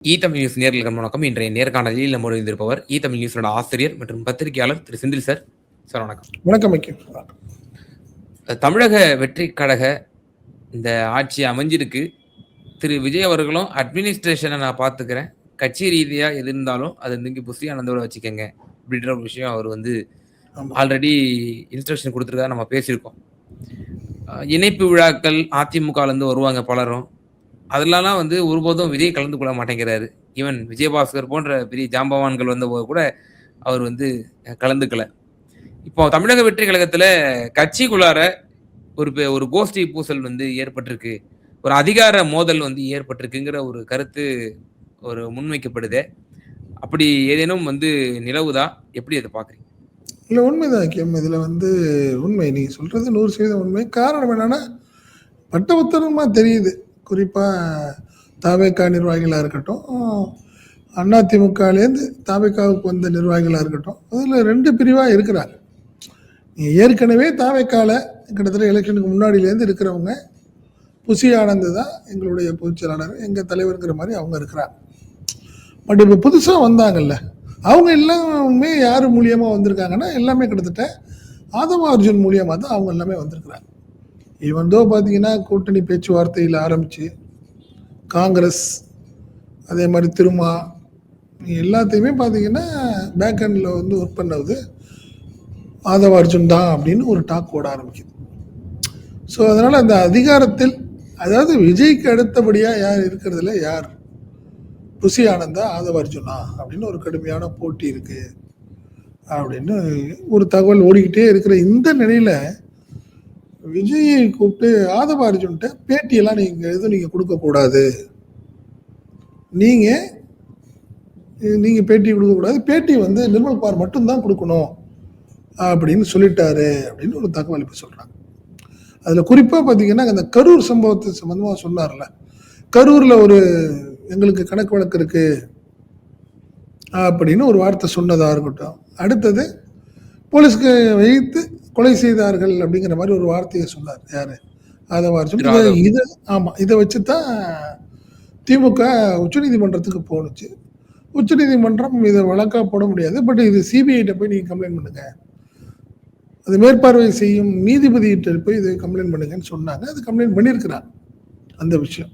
Tamil news நேர்களுக்கு வணக்கம். இன்றைய நேர்காணலில் நம்மோடு இருந்திருப்பவர் தமிழ் நியூஸோட ஆசிரியர் மற்றும் பத்திரிகையாளர் திரு செந்தில் சார். சார் வணக்கம். வணக்கம். தமிழக வெற்றி கழக இந்த ஆட்சி அமைஞ்சிருக்கு. திரு விஜய் அவர்களும் அட்மினிஸ்ட்ரேஷனை நான் பார்த்துக்கிறேன், கட்சி ரீதியா எது இருந்தாலும் அது இங்கே புஷி ஆனந்தோட வச்சுக்கோங்க அப்படின்ற ஒரு விஷயம் அவர் ஆல்ரெடி இன்ஸ்ட்ரக்ஷன் கொடுத்துருக்கா நம்ம பேசியிருக்கோம். இணைப்பு விழாக்கள் அதிமுகலேருந்து வருவாங்க பலரும், அதெல்லாம் ஒருபோதும் விஜய் கலந்து கொள்ள மாட்டேங்கிறாரு. ஈவன் விஜயபாஸ்கர் போன்ற பெரிய ஜாம்பவான்கள் வந்தபோது கூட அவர் கலந்துக்கல. இப்போ தமிழக வெற்றி கழகத்துல கட்சிக்குள்ளார ஒரு கோஷ்டி பூசல் ஏற்பட்டிருக்கு, ஒரு அதிகார மோதல் ஏற்பட்டிருக்குங்கிற ஒரு கருத்து ஒரு முன்வைக்கப்படுது. அப்படி ஏதேனும் நிலவுதா? எப்படி அதை பாக்குறீங்க? இல்லை, உண்மைதான் கிம். இதுல உண்மை நீங்க சொல்றது 100% உண்மை. காரணம் என்னன்னா, பட்ட உத்தரமா தெரியுது. குறிப்பாக தாவேகா நிர்வாகிகளாக இருக்கட்டும், அதிமுகலேருந்து தாவேகாவுக்கு வந்த நிர்வாகிகளாக இருக்கட்டும், அதில் 2 பிரிவாக இருக்கிறாங்க. ஏற்கனவே தாவேக்கால கிட்டத்தட்ட எலெக்ஷனுக்கு முன்னாடியிலேருந்து இருக்கிறவங்க புஷி ஆனந்த் தான் எங்களுடைய பொதுச் செயலாளர், எங்கள் தலைவருங்கிற மாதிரி அவங்க இருக்கிறாங்க. பட் இப்போ புதுசாக வந்தாங்கல்ல, அவங்க எல்லாமே யார் மூலியமாக வந்திருக்காங்கன்னா, எல்லாமே கிட்டத்தட்ட ஆதவ அர்ஜுன் மூலியமாக தான் அவங்க எல்லாமே வந்திருக்கிறாங்க. ஈவன் தோ பார்த்தீங்கன்னா கூட்டணி பேச்சுவார்த்தையில் ஆரம்பித்து காங்கிரஸ், அதே மாதிரி திருமா, எல்லாத்தையுமே பார்த்தீங்கன்னா பேக் ஹேண்டில் ஒர்க் பண்ணது ஆதவ அர்ஜுன் தான் அப்படின்னு ஒரு டாக் ஓட ஆரம்பிக்குது. ஸோ அதனால் அந்த அதிகாரத்தில், அதாவது விஜய்க்கு அடுத்தபடியாக யார் இருக்கிறதுல, யார் புஷி ஆனந்தா ஆதவ அர்ஜுனா அப்படின்னு ஒரு கடுமையான போட்டி இருக்குது அப்படின்னு ஒரு தகவல் ஓடிக்கிட்டே இருக்கிற இந்த நிலையில் விஜயை கூப்பிட்டு ஆதவ அர்ஜுன்கிட்ட பேட்டியெல்லாம் நீங்கள் கொடுக்கக்கூடாது, நீங்கள் பேட்டி கொடுக்கக்கூடாது, பேட்டி நிர்மல் குமார் மட்டும்தான் கொடுக்கணும் அப்படின்னு சொல்லிட்டாரு அப்படின்னு ஒரு தகவல் இப்போ சொல்கிறாங்க. அதில் குறிப்பாக பார்த்தீங்கன்னா அந்த கரூர் சம்பவத்தை சம்மந்தமாக சொன்னார்ல, கரூரில் ஒரு எங்களுக்கு கணக்கு வழக்கு இருக்கு அப்படின்னு ஒரு வார்த்தை சொன்னதாக இருக்கட்டும். அடுத்தது போலீஸ்க்கு வைத்து கொலை செய்தார்கள் அப்படிங்கிற மாதிரி ஒரு வார்த்தையை சொன்னார். யாரு? ஆதவ அர்ஜுன். இதை வச்சு தான் திமுக உச்சநீதிமன்றத்துக்கு போணுச்சு. உச்சநீதிமன்றம் இதை வழக்கா போட முடியாது, பட் இது சிபிஐட்ட போய் நீங்கள் கம்ப்ளைண்ட் பண்ணுங்க, அது மேற்பார்வை செய்யும் நீதிபதியிட்ட போய் இதை கம்ப்ளைண்ட் பண்ணுங்கன்னு சொன்னாங்க. அது கம்ப்ளைண்ட் பண்ணியிருக்கிறாங்க அந்த விஷயம்.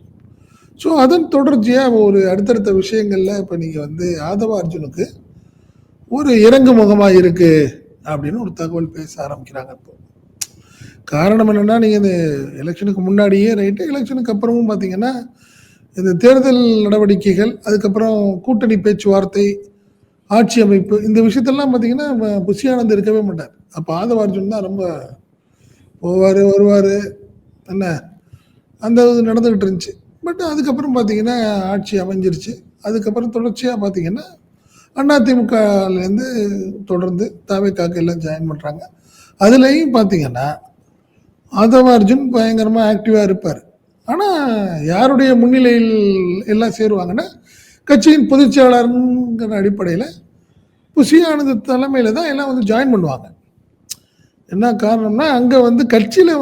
ஸோ அதன் தொடர்ச்சியாக ஒரு அடுத்தடுத்த விஷயங்கள்ல இப்போ நீங்கள் ஆதவ அர்ஜுனுக்கு ஒரு இறங்கு முகமாக இருக்கு அப்படின்னு ஒரு தகவல் பேச ஆரம்பிக்கிறாங்க. இப்போ காரணம் என்னன்னா, நீங்கள் இந்த எலெக்ஷனுக்கு முன்னாடியே ரைட்டு, எலெக்ஷனுக்கு அப்புறமும் பார்த்தீங்கன்னா இந்த தேர்தல் நடவடிக்கைகள், அதுக்கப்புறம் கூட்டணி பேச்சுவார்த்தை, ஆட்சி அமைப்பு, இந்த விஷயத்தெல்லாம் பார்த்தீங்கன்னா புஷி ஆனந்த் இருக்கவே மாட்டார். அப்போ ஆதவ அர்ஜுன் தான் ரொம்ப போவார் வருவார், என்ன அந்த இது நடந்துக்கிட்டு இருந்துச்சு. பட் அதுக்கப்புறம் பார்த்தீங்கன்னா ஆட்சி அமைஞ்சிருச்சு. அதுக்கப்புறம் தொடர்ச்சியாக பார்த்தீங்கன்னா அதிமுகலேருந்து தொடர்ந்து தாவேகாக்கு எல்லாம் ஜாயின் பண்ணுறாங்க. அதுலேயும் பார்த்தீங்கன்னா ஆதவ அர்ஜுன் பயங்கரமாக ஆக்டிவாக இருப்பார். ஆனால் யாருடைய முன்னிலையில் எல்லாம் சேருவாங்கன்னா, கட்சியின் பொதுச் செயலாளருங்கிற அடிப்படையில் புஷி ஆனந்த் தலைமையில் தான் எல்லாம் ஜாயின் பண்ணுவாங்க. என்ன காரணம்னா, அங்கே கட்சியில்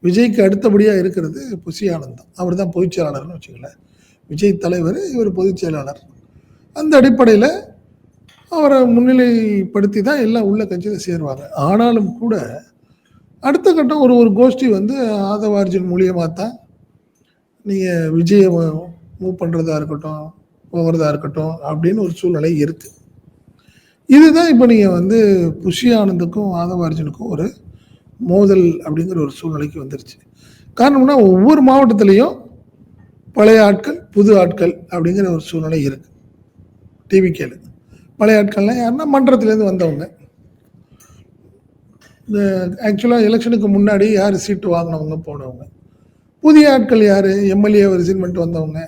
விஜய்க்கு அடுத்தபடியாக இருக்கிறது புஷி ஆனந்த் தான். அவர் தான் பொதுச் செயலாளர்னு வச்சுக்கல. விஜய் தலைவர், இவர் பொதுச் செயலாளர். அந்த அடிப்படையில் அவரை முன்னிலைப்படுத்தி தான் எல்லாம் உள்ள கட்சியில் சேருவாங்க. ஆனாலும் கூட அடுத்த கட்டம் ஒரு கோஷ்டி ஆதவ அர்ஜுன் மூலியமாக தான் நீங்கள் விஜயை மூவ் பண்ணுறதா இருக்கட்டும், போகிறதா இருக்கட்டும் அப்படின்னு ஒரு சூழ்நிலை இருக்குது. இதுதான் இப்போ நீங்கள் புஷி ஆனந்துக்கும் ஆதவ அர்ஜுனுக்கும் ஒரு மோதல் அப்படிங்கிற ஒரு சூழ்நிலைக்கு வந்துருச்சு. காரணம்னா, ஒவ்வொரு மாவட்டத்திலையும் பழைய ஆட்கள், புது ஆட்கள் அப்படிங்கிற ஒரு சூழ்நிலை இருக்குது. டிவிகேல பழைய ஆட்கள்லாம் யாருன்னா மன்றத்திலேருந்து வந்தவங்க. இந்த ஆக்சுவலாக எலெக்ஷனுக்கு முன்னாடி யார் சீட்டு வாங்கினவங்க போனவங்க. புதிய ஆட்கள் யார்? எம்எல்ஏ ரிசைன் பண்ணிட்டு வந்தவங்க,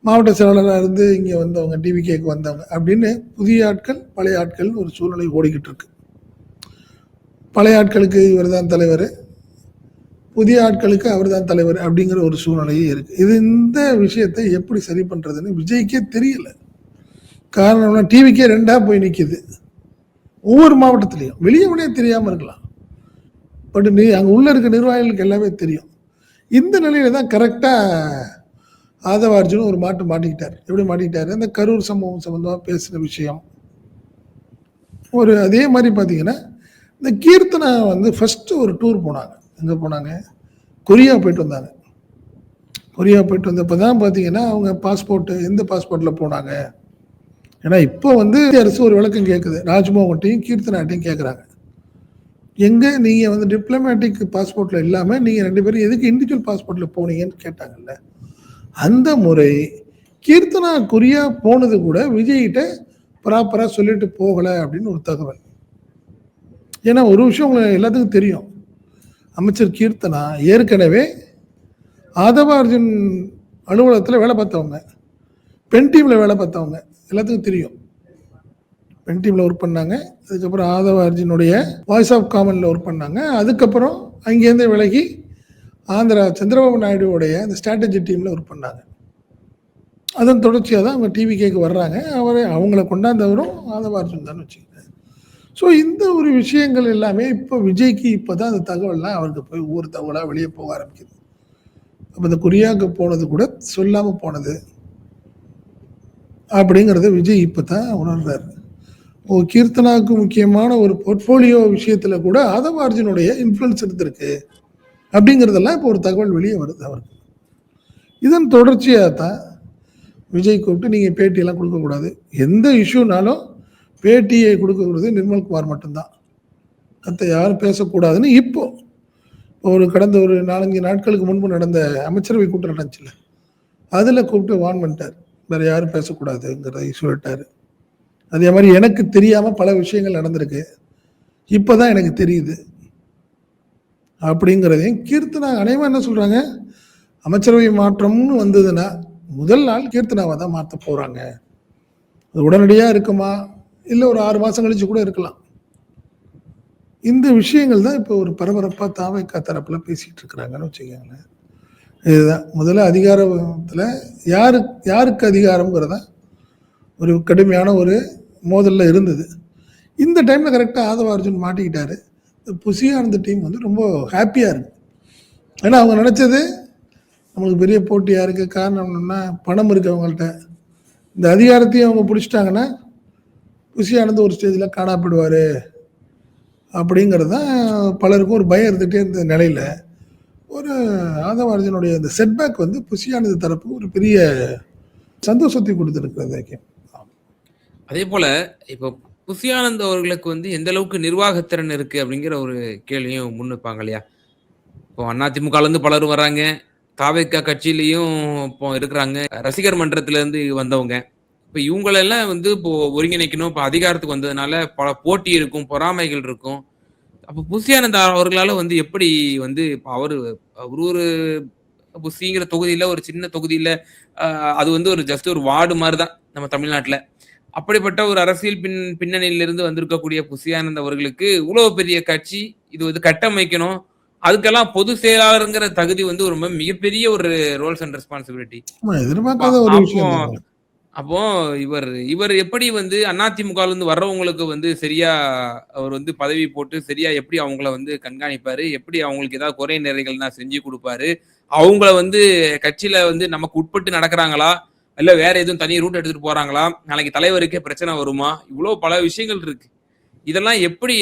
மாவட்ட செயலாளராக இருந்து இங்கே வந்தவங்க, டிவிகேக்கு வந்தவங்க அப்படின்னு புதிய ஆட்கள், பழைய ஆட்கள் ஒரு சூழ்நிலை ஓடிக்கிட்டு இருக்கு. பழைய ஆட்களுக்கு இவர் தான் தலைவர், புதிய ஆட்களுக்கு அவர் தான் தலைவர் அப்படிங்கிற ஒரு சூழ்நிலையே இருக்குது. இந்த விஷயத்தை எப்படி சரி பண்ணுறதுன்னு விஜய்க்கே தெரியல. காரணம்னா, டிவிக்கே 2ஆக போய் நிற்கிது ஒவ்வொரு மாவட்டத்திலையும். வெளியே தெரியாமல் இருக்கலாம், பட் அங்கே உள்ள இருக்க நிர்வாகிகளுக்கு எல்லாமே தெரியும். இந்த நிலையில தான் கரெக்டாக ஆதவ அர்ஜுன் ஒரு மாட்டிக்கிட்டார். எப்படி மாட்டிக்கிட்டாரு? அந்த கரூர் சம்பவம் சம்பந்தமா பேசுன விஷயம். அதே மாதிரி பார்த்தீங்கன்னா, இந்த கீர்த்தனா வந்து ஃபர்ஸ்ட் ஒரு டூர் போனாங்க. எங்க போனாங்க? கொரியா போயிட்டு வந்தாங்க. கொரியா போயிட்டு வந்தப்ப தான் பார்த்தீங்கன்னா, அவங்க பாஸ்போர்ட் எந்த பாஸ்போர்ட்ல போனாங்க? ஏன்னா இப்போ வந்து அரசு ஒரு விளக்கம் கேட்குது. ராஜ்மோகன்ட்டையும் கீர்த்தனாட்டையும் கேட்குறாங்க. எங்க நீங்க வந்து டிப்ளமேட்டிக் பாஸ்போர்ட்ல இல்லாம நீங்க 2 பேரும் எதுக்கு இண்டிவிஜுவல் பாஸ்போர்ட்ல போனீங்கன்னு கேட்டாங்கல்ல. அந்த முறை கீர்த்தனா கொரியா போனது கூட விஜய்கிட்ட ப்ராப்பரா சொல்லிட்டு போகல அப்படின்னு ஒரு தகவல். ஏன்னா ஒரு விஷயம் உங்களுக்கு எல்லாத்துக்கும் தெரியும். அமைச்சர் கீர்த்தனா ஏற்கனவே ஆதவ அர்ஜுன் அலுவலகத்தில் வேலை பார்த்தவங்க. பென் டீம்ல வேலை பார்த்தவங்க. எல்லாத்துக்கும் தெரியும். பென் டீம்ல ஒர்க் பண்ணாங்க. அதுக்கப்புறம் ஆதவ அர்ஜுனுடைய வாய்ஸ் ஆஃப் காமன்ல ஒர்க் பண்ணாங்க. அதுக்கப்புறம் அங்கேருந்து விலகி ஆந்திரா சந்திரபாபு நாயுடுவோடைய அந்த ஸ்ட்ராட்டஜி டீம்ல ஒர்க் பண்ணாங்க. அதன் தொடர்ச்சியாக தான் அவங்க டிவிகேக்கு வர்றாங்க. அவங்கள கொண்டாந்தவரும் ஆதவ அர்ஜுன் தான் வச்சுக்கோங்க. ஸோ இந்த ஒரு விஷயங்கள் எல்லாமே இப்போ விஜய்க்கு இப்போ தான் அந்த தகவல்லாம் அவருக்கு போய் ஒவ்வொரு தகவலாக வெளியே போக ஆரம்பிக்குது. அப்போ இந்த கொரியாவுக்கு போனது கூட சொல்லாமல் போனது அப்படிங்கிறத விஜய் இப்போ தான் உணர்றாரு. கீர்த்தனாவுக்கு முக்கியமான ஒரு போர்ட்போலியோ விஷயத்தில் கூட ஆதவ அர்ஜுனுடைய இன்ஃப்ளூயன்ஸ் இருந்திருக்கு அப்படிங்கிறதெல்லாம் இப்போ ஒரு தகவல் வெளியே வருது அவருக்கு. இதன் தொடர்ச்சியாக தான் விஜய் கூப்பிட்டு நீங்கள் பேட்டியெல்லாம் கொடுக்கக்கூடாது, எந்த இஷ்யூனாலும் பேட்டியை கொடுக்கக்கூடாது நிர்மல்குமார் மட்டும்தான், மற்ற யாரும் பேசக்கூடாதுன்னு இப்போ கடந்த ஒரு 4-5 நாட்களுக்கு முன்பு நடந்த அமைச்சரவை கூட்டம் நடந்துச்சுல, அதில் கூப்பிட்டு வார்ன் பண்ணிட்டார். வேற யாரும் பேசக்கூடாதுங்கிறத சொல்லிட்டாரு. அதே மாதிரி எனக்கு தெரியாம பல விஷயங்கள் நடந்திருக்கு, இப்பதான் எனக்கு தெரியுது அப்படிங்கிறதையும் கீர்த்தனா அனைவரும் என்ன சொல்றாங்க, அமைச்சரவை மாற்றம்னு வந்ததுன்னா முதல் நாள் கீர்த்தனாவை தான் மாற்ற போறாங்க. அது உடனடியாக இருக்குமா, இல்லை ஒரு 6 மாசம் கழிச்சு கூட இருக்கலாம். இந்த விஷயங்கள் தான் இப்போ ஒரு பரபரப்பாக தாவேகா தரப்புல பேசிட்டு இருக்கிறாங்கன்னு வச்சுக்கோங்களேன். இதுதான் முதல்ல அதிகாரத்தில் யாருக்கு அதிகாரம்ங்கிறத ஒரு கடுமையான ஒரு மோதல்ல இருந்தது. இந்த டைம்ல கரெக்டாக ஆதவ அர்ஜுன் மாட்டிக்கிட்டாரு. புசியானந்த டீம் வந்து ரொம்ப ஹாப்பியாக இருக்கு. ஏன்னா அவங்க நினச்சது நம்மளுக்கு பெரிய போட்டியாக இருக்கு. காரணம் என்னன்னா பணம் இருக்கு அவங்கள்ட்ட. இந்த அதிகாரத்தையும் அவங்க பிடிச்சிட்டாங்கன்னா புசியானந்த ஒரு ஸ்டேஜில் காணாப்பிடுவார் அப்படிங்கிறது தான் பலருக்கும் ஒரு பயம் இருந்துகிட்டே இருந்த நிலையில் ஒரு ஆதவ அர்ஜுனுடைய இந்த செட்பேக் வந்து புசியானது தரப்புக்கு ஒரு பெரிய சந்தோஷத்தை கொடுத்துருக்கிறது. அதே போல இப்போ புசியானந்த் அவர்களுக்கு வந்து எந்த அளவுக்கு நிர்வாகத்திறன் இருக்கு அப்படிங்கிற ஒரு கேள்வியும் முன்வைப்பாங்க இல்லையா. இப்போ அதிமுகலேருந்து பலரும் வர்றாங்க, தாவேகா கட்சியிலையும் இப்போ இருக்கிறாங்க, ரசிகர் மன்றத்திலேருந்து வந்தவங்க. இப்போ இவங்களெல்லாம் வந்து இப்போ ஒருங்கிணைக்கணும். இப்போ அதிகாரத்துக்கு வந்ததுனால பல போட்டி இருக்கும், பொறாமைகள் இருக்கும். அப்போ புசியானந்த் அவர்களால வந்து எப்படி வந்து இப்போ ஒரு புசிங்கிற தொகுதியில ஒரு சின்ன தொகுதியில அது வந்து ஒரு ஜஸ்ட் ஒரு வார்டு மாதிரி தான் நம்ம தமிழ்நாட்டில். அப்படிப்பட்ட ஒரு அரசியல் பின்னணியிலிருந்து வந்திருக்கக்கூடிய புசியானந்த் அவர்களுக்கு இவ்வளவு பெரிய கட்சி இது வந்து கட்டமைக்கணும், அதுக்கெல்லாம் பொது செயலாளருங்கிற தகுதி வந்து ஒரு மிகப்பெரிய ஒரு ரோல்ஸ் அண்ட் ரெஸ்பான்சிபிலிட்டி. எதிர்பார்க்காத ஒரு விஷயம். அப்போ இவர் எப்படி வந்து அதிமுக இருந்து வர்றவங்களுக்கு வந்து சரியா அவர் வந்து பதவி போட்டு சரியா எப்படி அவங்கள வந்து கண்காணிப்பாரு, எப்படி அவங்களுக்கு ஏதாவது குறை நிறைகள்னா செஞ்சு கொடுப்பாரு, அவங்கள வந்து கட்சியில வந்து நமக்கு உட்பட்டு நடக்கிறாங்களா, இல்ல வேற எதுவும் தனி ரூட் எடுத்துட்டு போறாங்களா, நாளைக்கு தலைவருக்கே பிரச்சனை வருமா, இவ்வளவு பல விஷயங்கள் இருக்கு. இதெல்லாம் எப்படி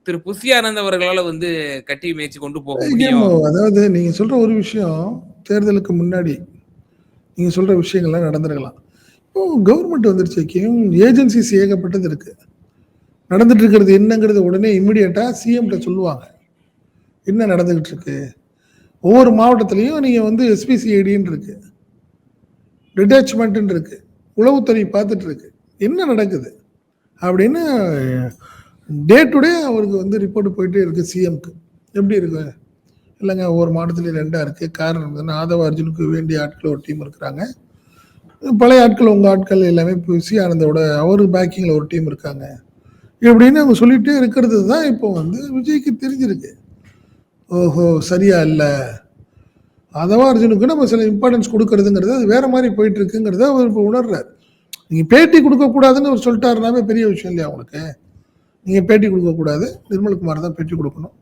திரு புசியானந்த் அவர்களால வந்து கட்டி மேய்ச்சி கொண்டு போக முடியும்? அதாவது நீங்க சொல்ற ஒரு விஷயம் தேர்தலுக்கு முன்னாடி நீங்க சொல்ற விஷயங்கள்லாம் நடந்திருக்கலாம். இப்போ கவர்மெண்ட் வந்துருச்சு, ஏஜென்சிஸ் ஏகப்பட்டது இருக்கு. நடந்துட்டு இருக்கிறது என்னங்கிறது உடனே இம்மிடியட்டா சிஎம்கிட்ட சொல்லுவாங்க என்ன நடந்துகிட்டு இருக்கு. ஒவ்வொரு மாவட்டத்திலையும் நீங்க வந்து எஸ்பிசிஐடின்னு இருக்கு, டிட்டாச்மெண்ட் இருக்கு, உளவுத்துறை பார்த்துட்டு இருக்கு என்ன நடக்குது அப்படின்னு டே டு டே அவருக்கு வந்து ரிப்போர்ட் போயிட்டே இருக்கு சிஎம்க்கு. எப்படி இருக்கு இல்லைங்க, ஒவ்வொரு மாவட்டத்திலையும் 2 இருக்கு. காரணம் ஆதவ அர்ஜுனுக்கு வேண்டிய ஆட்கள் ஒரு டீம் இருக்கிறாங்க, பழைய ஆட்கள் உங்க ஆட்கள் எல்லாமே புசியானந்தோட அவர் பேக்கிங்ல ஒரு டீம் இருக்காங்க இப்படின்னு அவங்க சொல்லிட்டே இருக்கிறது தான் இப்போ வந்து விஜய்க்கு தெரிஞ்சிருக்கு. ஓஹோ சரியா இல்லை, ஆதவ அர்ஜுனுக்கு நம்ம சில இம்பார்ட்டன்ஸ் கொடுக்கறதுங்கிறது அது வேற மாதிரி போயிட்டு இருக்குங்கிறத அவர் இப்போ உணர்றாரு. நீங்க பேட்டி கொடுக்க கூடாதுன்னு அவர் சொல்லிட்டாருனாவே பெரிய விஷயம் இல்லையா உங்களுக்கு. நீங்க பேட்டி கொடுக்க கூடாது, நிர்மல்குமார் தான் பேட்டி கொடுக்கணும்.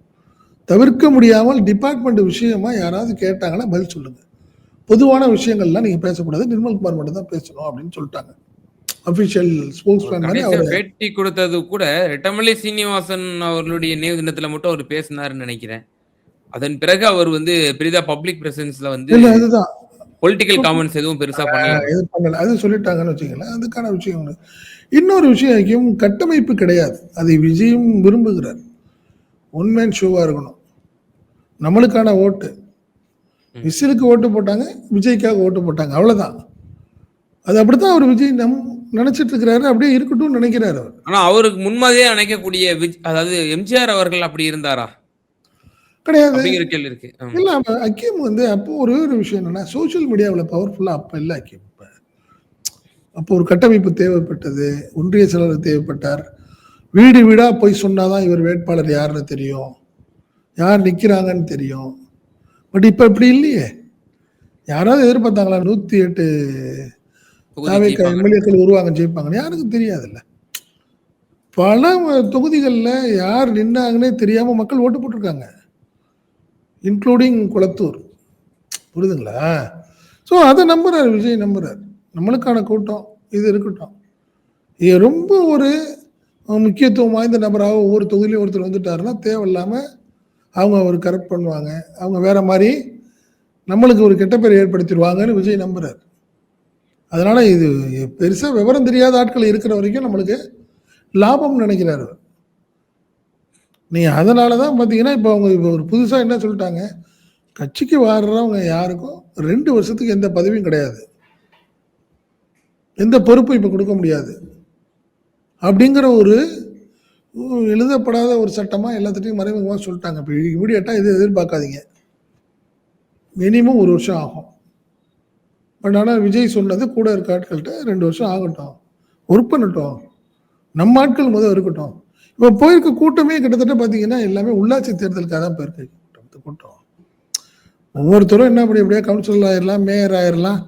தவிர்க்க முடியாமல் டிபார்ட்மெண்ட் விஷயமா யாராவது கேட்டாங்கன்னா பதில் சொல்லுங்க. பொதுவான விஷயங்கள்லாம் நீங்க பேசக்கூடாது, நிர்மல்குமார் மட்டும் தான் பேசணும் அப்படின்னு சொல்லிட்டாங்க. அபிஷியல் ஸ்போக்ஸ்மேன் மாதிரி கடைசியா அவரு. பேட்டி கொடுத்தது கூட ரெட்டமலை சீனிவாசன் அவர்களுடைய நினைவு தினத்துல மட்டும் அவர் பேசினாருன்னு நினைக்கிறேன். அதன் பிறகு அவர் வந்து பெரிதா பப்ளிக் பிரசன்ஸ்ல வந்து இல்ல அதுதான். பொலிட்டிக்கல் காமெண்ட்ஸ் எதுவும் பெருசா பண்ணல. இது பண்ணல. அது சொல்லிட்டாங்கன்னு வச்சுக்கங்களேன். அதுக்கான விஷயம் ஒண்ணு. இன்னொரு விஷயம் கட்டமைப்பு கிடையாது. அதை விஜயும் விரும்புகிறார். ஒன் மேன் ஷோவா இருக்கணும். நம்மளுக்கான ஓட்டு. விசிலுக்கு ஓட்டு போட்டாங்க, விஜய்க்காக ஓட்டு போட்டாங்க. அவ்வளவுதான். அது அப்படித்தான் அவர் விஜய் நினைச்சிட்டு இருக்கிறாரு. அப்படியே இருக்கட்டும்னு நினைக்கிறாரு அவர். ஆனா அவருக்கு முன்மாதிரியா நினைக்கக்கூடிய அதாவது எம்ஜிஆர் அவர்கள் அப்படி இருந்தாரா கிடையாது. அப்படிங்கிற கேள்வி இருக்கு. இல்ல அக்கீம் வந்து அப்போ ஒரு விஷயம் என்னன்னா, சோசியல் மீடியாவில் பவர்ஃபுல்லா அப்ப இல்ல அக்கீம். அப்போ ஒரு கட்டமைப்பு தேவைப்பட்டது. ஒன்றிய செயலர் தேவைப்பட்டார். வீடு வீடா போய் சொன்னாதான் இவர் வேட்பாளர் யாருன்னு தெரியும், யார் நிக்கிறாங்கன்னு தெரியும். பட் இப்ப இப்படி இல்லையே. யாராவது எதிர்பார்த்தாங்களா 108 எம்எல்ஏக்கள் உருவாங்க ஜெயிப்பாங்கன்னு? யாருக்கும் தெரியாதுல்ல. பல தொகுதிகளில் யார் நின்னாங்கன்னே தெரியாம மக்கள் ஓட்டு போட்டிருக்காங்க, இன்க்ளூடிங் குளத்தூர். புரியுதுங்களா? ஸோ அதை நம்புறாரு விஜய், நம்புறாரு. நம்மளுக்கான கூட்டம் இது இருக்கட்டும். இது ரொம்ப ஒரு முக்கியத்துவம் வாய்ந்த நபராக ஒவ்வொரு தொகுதியிலையும் ஒருத்தர் வந்துட்டாருன்னா தேவையில்லாம அவங்க ஒரு கரெக்ட் பண்ணுவாங்க, அவங்க வேற மாதிரி நம்மளுக்கு ஒரு கெட்ட பேர் ஏற்படுத்திடுவாங்கன்னு விஜய் நம்புறாரு. அதனால இது பெருசா விவரம் தெரியாத ஆட்கள் இருக்கிற வரைக்கும் நம்மளுக்கு லாபம் நினைக்கிறாரு. நீங்க அதனாலதான் பாத்தீங்கன்னா இப்ப அவங்க இப்ப ஒரு புதுசா என்ன சொல்லிட்டாங்க, கட்சிக்கு வர்றவங்க யாருக்கும் 2 வருஷத்துக்கு எந்த பதவியும் கிடையாது, எந்த பொறுப்பும் இப்ப கொடுக்க முடியாது அப்படிங்கிற ஒரு எழுதப்படாத ஒரு சட்டமா எல்லாத்திட்டையும் மறைமுகமாக சொல்லிட்டாங்க. இப்போ இமீடியட்டா இது எதிர்பார்க்காதீங்க, மினிமம் 1 வருஷம் ஆகும். பட் ஆனால் விஜய் சொன்னது கூட இருக்க ஆட்கள்கிட்ட 2 வருஷம் ஆகட்டும், ஒர்க் பண்ணட்டும், நம்ம ஆட்கள் முதல் இருக்கட்டும். இப்போ போயிருக்க கூட்டமே கிட்டத்தட்ட பார்த்தீங்கன்னா எல்லாமே உள்ளாட்சி தேர்தலுக்காக தான் போயிருக்கு கூட்டம். ஒவ்வொருத்தரும் என்ன அப்படி எப்படியா கவுன்சிலர் ஆயிடலாம், மேயர் ஆயிடலாம்,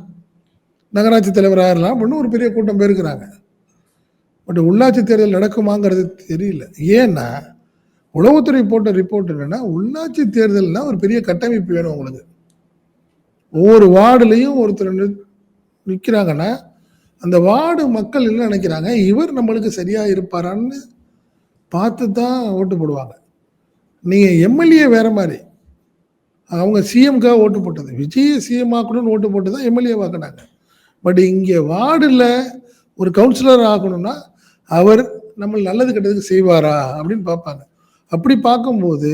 நகராட்சி தலைவர் ஆயிடலாம் அப்படின்னு ஒரு பெரிய கூட்டம் போயிருக்கிறாங்க. பட் உள்ளாட்சி தேர்தல் நடக்குமாங்கிறது தெரியல. ஏன்னா உளவுத்துறை போட்ட ரிப்போர்ட் என்னன்னா, உள்ளாட்சி தேர்தல்னா ஒரு பெரிய கட்டமைப்பு வேணும் உங்களுக்கு. ஒவ்வொரு வார்டுலையும் ஒருத்தர் நிற்கிறாங்கன்னா அந்த வார்டு மக்கள் என்ன நினைக்கிறாங்க, இவர் நம்மளுக்கு சரியா இருப்பாரான்னு பார்த்து தான் ஓட்டு போடுவாங்க. நீங்க எம்எல்ஏ வேற மாதிரி, அவங்க சிஎம்காக ஓட்டு போட்டது, விஜய் சிஎம் ஆக்கணும்னு ஓட்டு போட்டு தான் எம்எல்ஏ ஆக்கினாங்க. பட் இங்கே வார்டில் ஒரு கவுன்சிலர் ஆகணும்னா அவர் நம்ம நல்லது கெட்டதுக்கு செய்வாரா அப்படின்னு பார்ப்பாங்க. அப்படி பார்க்கும்போது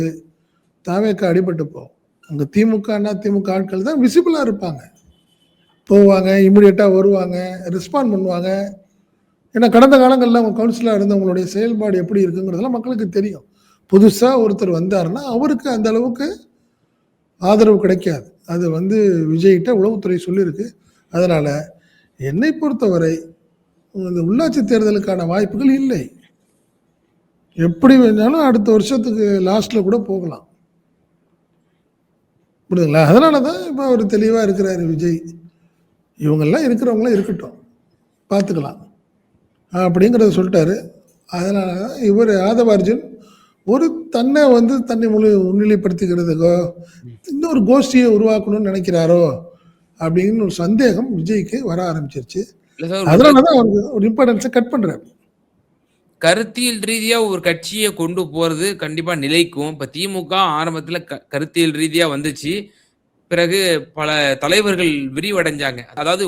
தாவேக்கா அடிபட்டு போகும். அங்கே திமுக அதிமுக ஆட்கள் தான் விசிபிளா இருப்பாங்க, போவாங்க, இமிடியட்டா வருவாங்க, ரெஸ்பாண்ட் பண்ணுவாங்க. ஏன்னா கடந்த காலங்களில் அவங்க கவுன்சிலராக இருந்தவங்களுடைய செயல்பாடு எப்படி இருக்குங்கிறதெல்லாம் மக்களுக்கு தெரியும். புதுசா ஒருத்தர் வந்தாருன்னா அவருக்கு அந்த அளவுக்கு ஆதரவு கிடைக்காது. அது வந்து விஜய்கிட்ட உளவுத்துறை சொல்லியிருக்கு. அதனால என்னை பொறுத்தவரை இந்த உள்ளாட்சி தேர்தலுக்கான வாய்ப்புகள் இல்லை. எப்படி வேணாலும் அடுத்த வருஷத்துக்கு லாஸ்ட்ல கூட போகலாம். புரியுதுங்களா? அதனாலதான் இப்ப அவர் தெளிவா இருக்கிறாரு விஜய். இவங்கெல்லாம் இருக்கிறவங்களாம் இருக்கட்டும், பார்த்துக்கலாம் அப்படிங்கிறத சொல்லிட்டாரு. அதனாலதான் இவர் ஆதவ அர்ஜுன் ஒரு தன்னை வந்து தன்னை முன்னிலைப்படுத்திக்கிறதுக்கோ இன்னொரு கோஷ்டியை உருவாக்கணும்னு நினைக்கிறாரோ அப்படின்னு ஒரு சந்தேகம் விஜய்க்கு வர ஆரம்பிச்சிருச்சு. அதனாலதான் அவருக்கு ஒரு இம்பார்ட்டன்ஸை கட் பண்றாரு. கருத்தியல் ரீதியா ஒரு கட்சியை கொண்டு போறது கண்டிப்பா நிலைக்கும். இப்ப திமுக ஆரம்பத்துல கருத்தியல் ரீதியா வந்துச்சு, பிறகு பல தலைவர்கள் விரிவடைஞ்சாங்க. அதாவது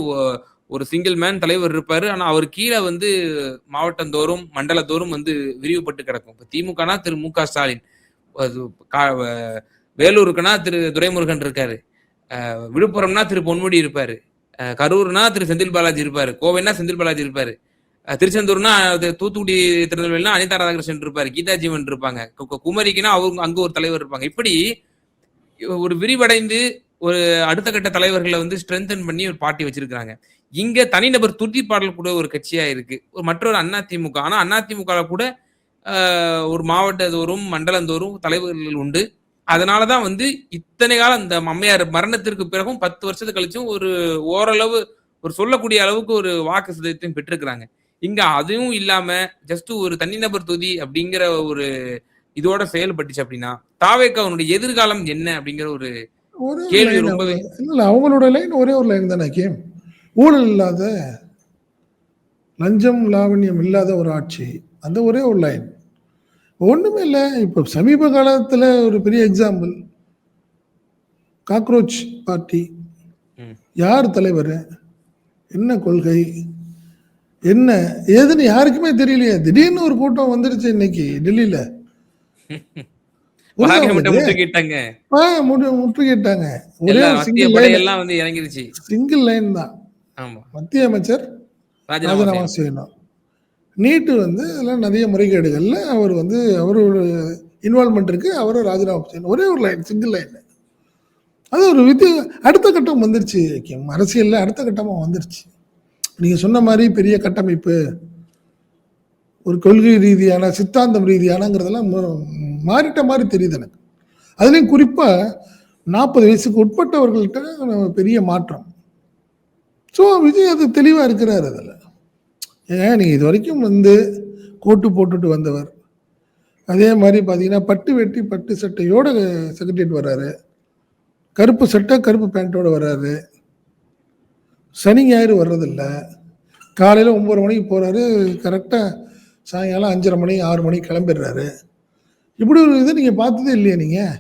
ஒரு சிங்கிள் மேன் தலைவர் இருப்பாரு, ஆனா அவர் கீழே வந்து மாவட்டந்தோறும் மண்டலத்தோறும் வந்து விரிவுபட்டு கிடக்கும். இப்ப திமுகனா திரு மு.க. ஸ்டாலின், வேலூருக்குனா திரு துரைமுருகன் இருக்காரு, விழுப்புரம்னா திரு பொன்முடி இருப்பாரு, கரூர்னா திரு செந்தில் பாலாஜி இருப்பாரு, கோவைனா செந்தில் பாலாஜி இருப்பாரு, திருச்செந்தூர்னா தூத்துக்குடி திருநெல்வேலினா அனிதா ராதாகிருஷ்ணன் இருப்பாரு, கீதா ஜீவன் இருப்பாங்க, குமரிக்குன்னா அவங்க அங்க ஒரு தலைவர் இருப்பாங்க. இப்படி ஒரு விரிவடைந்து ஒரு அடுத்த கட்ட தலைவர்களை வந்து ஸ்ட்ரென்தன் பண்ணி ஒரு பார்ட்டி வச்சிருக்காங்க. இங்க தனிநபர் துதிப்பாடல் கூட ஒரு கட்சியா இருக்கு, ஒரு மற்றொரு அதிமுக. ஆனா அதிமுக கூட ஒரு மாவட்டத்தோறும் மண்டலந்தோறும் தலைவர்கள் உண்டு. அதனாலதான் வந்து இத்தனை காலம் இந்த அம்மையார் மரணத்திற்கு பிறகும் 10 வருஷத்துக்கு கழிச்சும் ஒரு ஓரளவு ஒரு சொல்லக்கூடிய அளவுக்கு ஒரு வாக்கு சதவீதத்தையும் பெற்றிருக்கிறாங்க. இங்க அதுவும் இல்லாம ஜஸ்ட் ஒரு தனிநபர் தொகுதி அப்படிங்கிற ஒரு இதோட செயல்பட்டுச்சு அப்படின்னா தாவேக்காவுடைய எதிர்காலம் என்ன அப்படிங்கிற ஒரு ஒரே ஒரு கேள்வி லைன் ரொம்பவே அவங்க இல்ல அவங்களோட லைன் ஒரே ஒரு லைன் தானே கேம். ஊழல் இல்லாத, லஞ்சம், லாவண்யம் இல்லாத ஒரு ஆட்சி. அந்த ஒரே ஒரு லைன். ஒண்ணுமே இல்ல. இப்ப சமீப காலத்துல ஒரு பெரிய எக்ஸாம்பிள். Cockroach party. ம். யார் தலைவரு? என்ன கொள்கை? என்ன ஏதுன்னு யாருக்குமே தெரியலையே. திடீர்னு ஒரு கூட்டம் வந்துருச்சு இன்னைக்கு டெல்லியில. புரியுதா பார்லிமெண்ட்ட உங்களுக்கு? முற்றுகையிட்டாங்க. முற்றுகையிட்டாங்க. ஒரே எல்லா ஒரு மத்திய சிங்கிள் லைன். படையெல்லாம் வந்து இறங்கிருச்சு. சிங்கிள் லைன் தான். ஆமா. மத்திய அமைச்சர் ராஜினாமா ராஜினாமா செய்யணும். செய்யணும். நீட்டு வந்து அதெல்லாம் நிறைய முறைகேடுகள்ல அவர் வந்து அவரோட இன்வால்மெண்ட் இருக்கு. அவரும் ராஜினாமா செய்யணும். ஒரே ஒரு லைன், சிங்கிள் லைன். அது ஒரு அடுத்த கட்டம் வந்துருச்சு. அரசியல்ல அடுத்த கட்டமா வந்துருச்சு. நீங்க சொன்ன மாதிரி பெரிய கட்டமைப்பு, ஒரு கொள்கை ரீதியான, சித்தாந்தம் ரீதியானங்கிறதெல்லாம் மாறிட்ட மாதிரி தெரியுது எனக்கு. அதுலயும் குறிப்பா 40 வயசுக்கு உட்பட்டவர்கள்ட்ட பெரிய மாற்றம். ஸோ விஜய் அது தெளிவா இருக்கிறார் அதுல. ஏன் நீங்க இது வரைக்கும் வந்து கோட்டு போட்டுட்டு வந்தவர். அதே மாதிரி பார்த்தீங்கன்னா பட்டு வெட்டி பட்டு சட்டையோட செக்ரட்டரியேட் வர்றாரு. கருப்பு சட்டை கருப்பு பேண்ட்டோட வர்றாரு. சனி ஞாயிறு வர்றதில்ல. காலையில் 9:30 மணிக்கு போகிறாரு. கரெக்டாக சாயங்காலம் 5:30 மணி 6 மணிக்கு கிளம்பிடுறாரு. இப்படி ஒரு இது நீங்கள் பார்த்ததே இல்லையா நீங்கள்?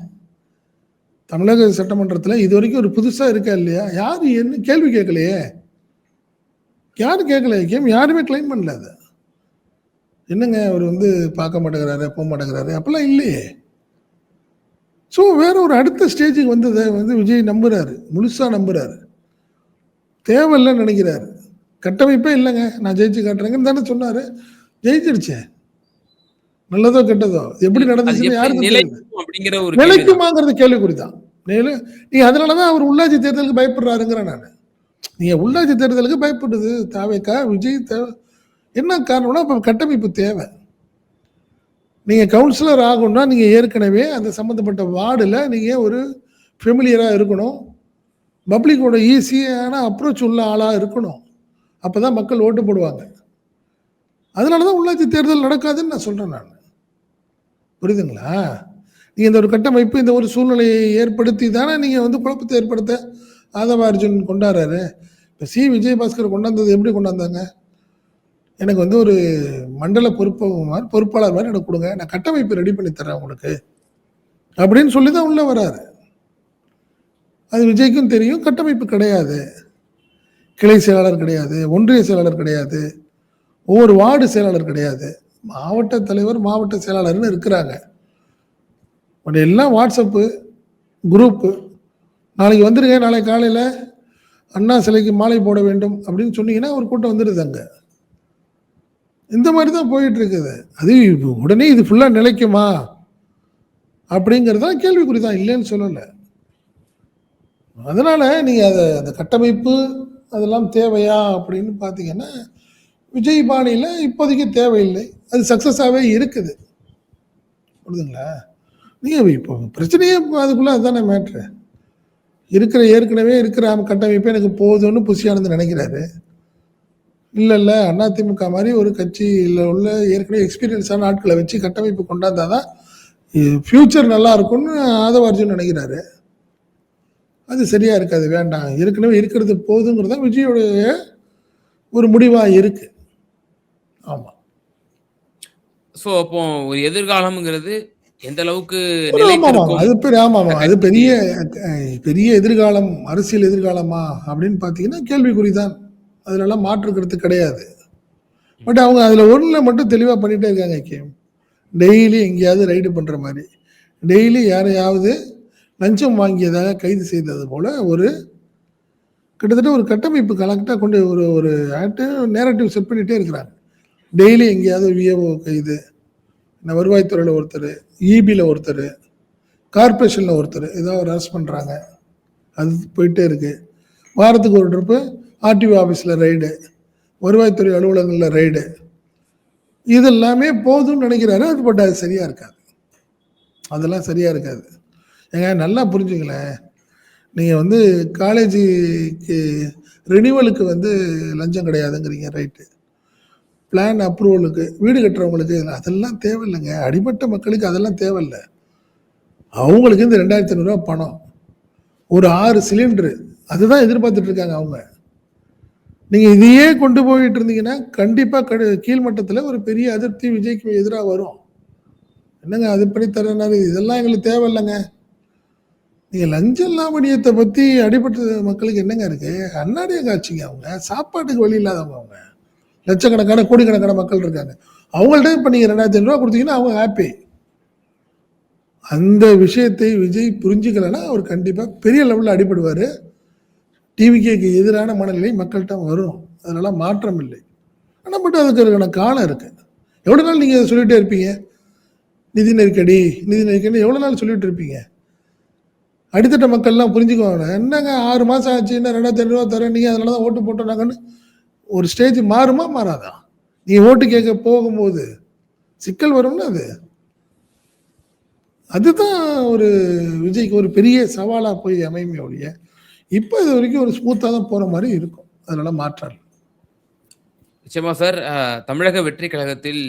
தமிழக சட்டமன்றத்தில் இது வரைக்கும் ஒரு புதுசாக இருக்கா இல்லையா? யார் என்ன கேள்வி கேட்கலையே. யாரும் கேட்கல. யாருமே கிளைம் பண்ணல அதை. என்னங்க அவர் வந்து பார்க்க மாட்டேங்கிறாரு, போக மாட்டேங்கிறாரு, அப்பெல்லாம் இல்லையே. ஸோ வேற ஒரு அடுத்த ஸ்டேஜுக்கு வந்ததை வந்து விஜய் நம்புறாரு, முழுசாக நம்புறாரு. தேவையில்லைன்னு நினைக்கிறாரு. கட்டமைப்பே இல்லைங்க, நான் ஜெயிச்சு காட்டுறேங்கன்னு தானே சொன்னாரு. ஜெயிச்சிருச்சே. நல்லதோ கெட்டதோ எப்படி நடந்துச்சுன்னு யாருக்கும் தெரியாது. அப்படிங்கிற ஒரு நிலைக்குமாங்கிறது கேள்விக்குறிதான். நீங்க அதனாலதான் அவர் உள்ளாட்சி தேர்தலுக்கு பயப்படுறாருங்கிறேன் நான். நீங்க உள்ளாட்சி தேர்தலுக்கு பயப்படுது தாவேக்கா விஜய் தேவை. என்ன காரணம்னா இப்ப கட்டமைப்பு தேவை. நீங்க கவுன்சிலர் ஆகணும்னா நீங்க ஏற்கனவே அந்த சம்பந்தப்பட்ட வார்டுல நீங்க ஒரு ஃபெமிலியரா இருக்கணும். பப்ளிக்கோட ஈஸியான அப்ரோச் உள்ள ஆளா இருக்கணும். அப்பதான் மக்கள் ஓட்டு போடுவாங்க. அதனாலதான் உள்ளாட்சி தேர்தல் நடக்காதுன்னு நான் சொல்றேன் நான். புரியுதுங்களா? நீங்க இந்த ஒரு கட்டமைப்பு, இந்த ஒரு சூழ்நிலையை ஏற்படுத்தி தானே நீங்க வந்து குழப்பத்தை ஏற்படுத்த ஆதவ அர்ஜுன் கொண்டாடுறாரு. இப்போ விஜயபாஸ்கர் கொண்டாந்தது எப்படி கொண்டாந்தாங்க? எனக்கு வந்து ஒரு மண்டல பொறுப்பாளர் மாதிரி எனக்கு கொடுங்க, நான் கட்டமைப்பு ரெடி பண்ணி தரேன் உங்களுக்கு அப்படின்னு சொல்லி தான் உள்ள வராரு. அது விஜய்க்கும் தெரியும். கட்டமைப்பு கிடையாது, கிளை செயலாளர் கிடையாது, ஒன்றிய செயலாளர் கிடையாது, ஒவ்வொரு வார்டு செயலாளர் கிடையாது, மாவட்ட தலைவர் மாவட்ட செயலாளர்னு இருக்கிறாங்க. பட் எல்லாம் வாட்ஸ்அப்பு குரூப்பு. நாளைக்கு வந்துடுங்க, நாளைக்கு காலையில் அண்ணா சிலைக்கு மாலை போட வேண்டும் அப்படின்னு சொன்னீங்கன்னா ஒரு கூட்டம் வந்துடுது அங்கே. இந்த மாதிரி தான் போயிட்டு இருக்குது. அது உடனே இது ஃபுல்லாக நிலைக்குமா அப்படிங்கிறதா கேள்விக்குறி தான், இல்லைன்னு சொல்லலை. அதனால நீங்கள் அந்த கட்டமைப்பு அதெல்லாம் தேவையா அப்படின்னு பார்த்தீங்கன்னா விஜய் பாணியில் இப்போதைக்கு தேவையில்லை. அது சக்ஸஸாகவே இருக்குது. புரியுதுங்களா? நீங்கள் இப்போ பிரச்சனையே அதுக்குள்ளே அதுதானே மேட்ரு. ஏற்கனவே இருக்கிற கட்டமைப்பே எனக்கு போதும்னு புஷியானது நினைக்கிறாரு. இல்லை அதிமுக மாதிரி ஒரு கட்சியில் உள்ள ஏற்கனவே எக்ஸ்பீரியன்ஸான ஆட்களை வச்சு கட்டமைப்பு கொண்டாந்தாதான் ஃபியூச்சர் நல்லா இருக்கும்னு ஆதவ அர்ஜுன் நினைக்கிறாரு. அது சரியா இருக்காது, வேண்டாம், ஏற்கனவே இருக்கிறது போதுங்கிறத விஜயோடைய ஒரு முடிவாக இருக்கு. ஆமா. ஸோ அப்போ ஒரு எதிர்காலம்ங்கிறது எந்த அளவுக்கு அது பெரிய பெரிய எதிர்காலம், அரசியல் எதிர்காலமா அப்படின்னு பார்த்தீங்கன்னா கேள்விக்குறிதான். அதுலலாம் மாற்றுக்கிறது கிடையாது. பட் அவங்க அதில் ஒன்றில் மட்டும் தெளிவாக பண்ணிகிட்டே இருக்காங்க. டெய்லி எங்கேயாவது ரைடு பண்ணுற மாதிரி, டெய்லி யாரையாவது லஞ்சம் வாங்கியதாக கைது செய்தது போல் ஒரு கிட்டத்தட்ட ஒரு கட்டமைப்பு கலெக்டாக கொண்டு ஒரு நேரட்டிவ் செட் பண்ணிகிட்டே இருக்கிறாங்க. டெய்லி எங்கேயாவது விஏஓ கைது, வருவாய்த்துறையில் ஒருத்தர், இபியில் ஒருத்தர், கார்பரேஷனில் ஒருத்தர் ஏதாவது ஒரு அரெஸ்ட் பண்ணுறாங்க. அது போயிட்டே இருக்குது. வாரத்துக்கு ஒரு ட்ரிப்பு ஆர்டிஓ ஆஃபீஸில் ரைடு, வருவாய்த்துறை அலுவலகங்களில் ரைடு. இது எல்லாமே போதும்னு நினைக்கிறாரு. அது பட் அது சரியாக இருக்காது. அதெல்லாம் சரியாக இருக்காது. ஏங்க நல்லா புரிஞ்சுங்களேன். நீங்கள் வந்து காலேஜுக்கு ரினிவலுக்கு வந்து லஞ்சம் கிடையாதுங்கிறீங்க, ரைட்டு. பிளான் அப்ரூவலுக்கு, வீடு கட்டுறவங்களுக்கு அதெல்லாம் தேவையில்லைங்க. அடிமட்ட மக்களுக்கு அதெல்லாம் தேவையில்லை. அவங்களுக்கு இந்த 2500 ரூபா பணம் ஒரு 6 சிலிண்டரு அதுதான் எதிர்பார்த்துட்டு இருக்காங்க அவங்க. நீங்க இதையே கொண்டு போயிட்டு இருந்தீங்கன்னா, கண்டிப்பா கீழ்மட்டத்துல ஒரு பெரிய அதிருப்தி விஜய்க்கு எதிரா வரும். என்னங்க அது பண்ணி தரேன்னாரு, இதெல்லாம் எங்களுக்கு தேவையில்லங்க. நீங்க லஞ்ச லாவணியத்த பத்தி அடிபட்ட மக்களுக்கு என்னங்க இருக்கு? அன்னாடைய காட்சிங்க அவங்க. சாப்பாட்டுக்கு வழி இல்லாதவங்க அவங்க. லட்சக்கணக்கான, கோடிக்கணக்கான மக்கள் இருக்காங்க. அவங்கள்ட்ட இப்ப நீங்க ரூ. 2,500 குடுத்தீங்கன்னா அவங்க ஹாப்பி. அந்த விஷயத்தை விஜய் புரிஞ்சுக்கலன்னா, அவர் கண்டிப்பா பெரிய லெவல்ல அடிபடுவாரு. டிவிகேக்கு எதிரான மனநிலை மக்கள்ட்ட வரும். அதனால மாற்றம் இல்லை. ஆனா பட் அதுக்கான காலம் இருக்கு. எவ்வளவு நாள் நீங்க சொல்லிட்டே இருப்பீங்க? நிதி நெருக்கடி, நிதி நெருக்கடி எவ்வளவு நாள் சொல்லிட்டு இருப்பீங்க? அடித்தட்ட மக்கள்லாம் புரிஞ்சுக்குவாங்க. என்னங்க 6 மாசம் ஆச்சு, இன்னும் ரூ. 2,500 தரேன் நீங்க, அதனால தான் ஓட்டு போட்டோம் நாங்கன்னு ஒரு ஸ்டேஜ் மாறுமா? மாறாதா? நீங்க ஓட்டு கேட்க போகும்போது சிக்கல் வரும்ல அது. அதுதான் ஒரு விஜய்க்கு ஒரு பெரிய சவாலா போய் அமையுமே ஒழிய, இப்ப இது வரைக்கும் ஒரு ஸ்மூத்தா தான் போற மாரி இருக்கும். அதனால மாற்றம் இல்ல. நிச்சயமா சார். தமிழக வெற்றி கழகத்தில்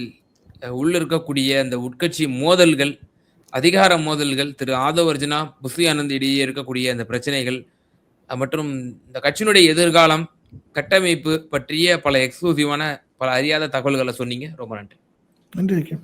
உள்ள இருக்கக்கூடிய அந்த உட்கட்சி மோதல்கள், அதிகார மோதல்கள், திரு ஆதவ் அர்ஜுனா, புசி ஆனந்த் இடையே இருக்கக்கூடிய அந்த பிரச்சனைகள், மற்றும் இந்த கட்சியினுடைய எதிர்காலம், கட்டமைப்பு பற்றிய பல எக்ஸ்க்ளூசிவான, பல அறியாத தகவல்கள சொன்னீங்க. ரொம்ப நன்றி. நன்றி.